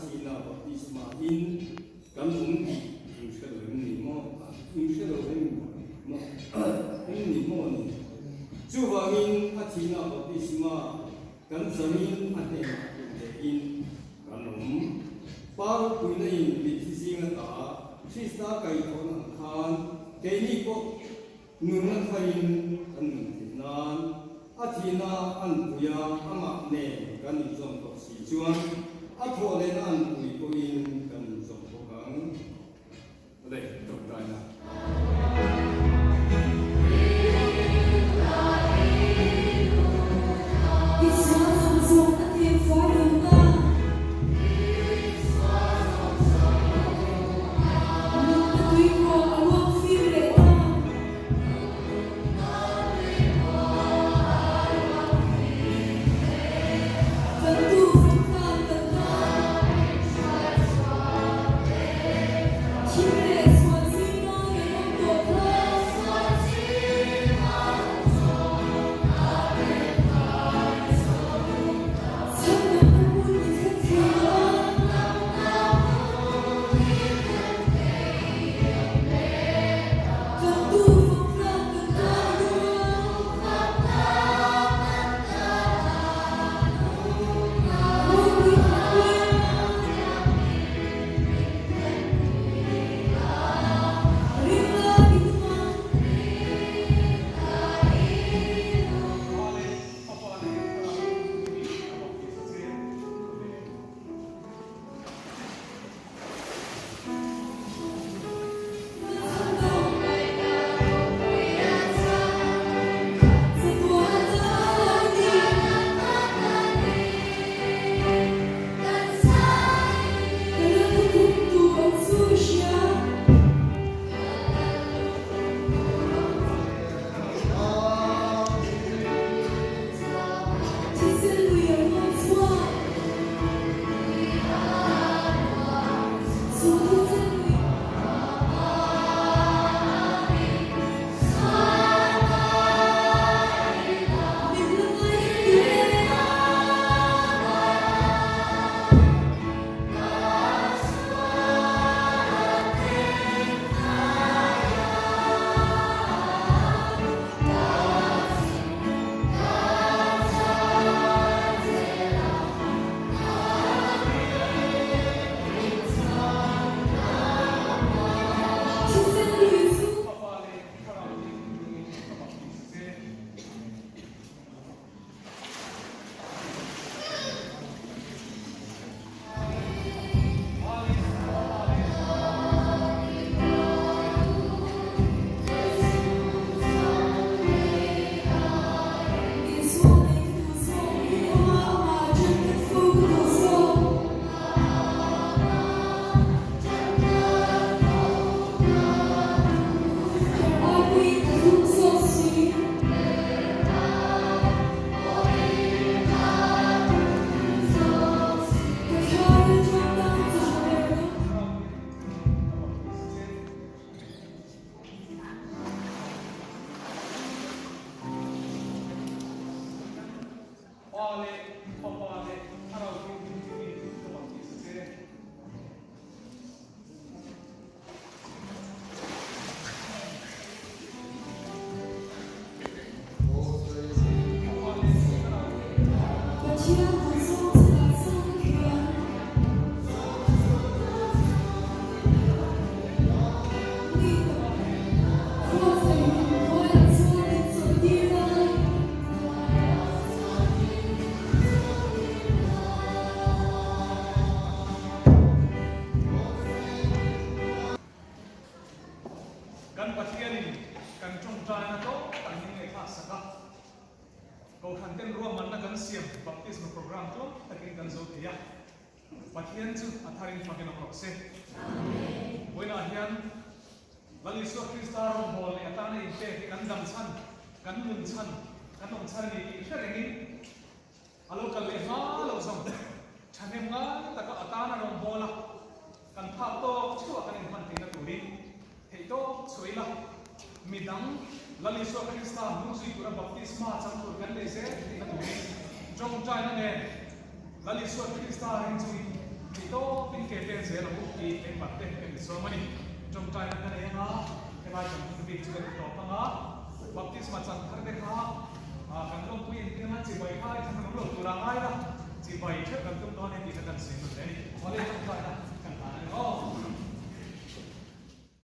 atina baptisma in kan umti in shelo ni mo in shelo mo ni mo ni chuwangin atina baptisma kan zamin ate in kanum par puinain bithisinga ta sista kai thon khan keini ko nungan fain kan nan athina an puya ama ne kan zong to si chuan athole nan pui ko in kan zong ko kang le tok dai na baptism program to takin kan zo tiya pathian chu atharin fakin ok se amen boina hian laliso krista rom hol atana inte kan dam chan kan mun chan kan ong chan ni sharengin alo kal le ha lo som chanem nga taka atana rom bola kan phap to chu kan in phan tin tu ri hei to soila midang laliso krista mun sui pura baptisma chang tur kan le se kan tu ri jong chai na ne laliso krista hin chui Ito pinkepen se na buki en batte en so mani trong trai na kana nga ke ba jam ku bi chiga to pa nga baptisma chan thar de kha kan long ku in ke na chi bai khai thang lo tu ra ngai da chi bai che kan tum don en di kan se no le ni ole trong trai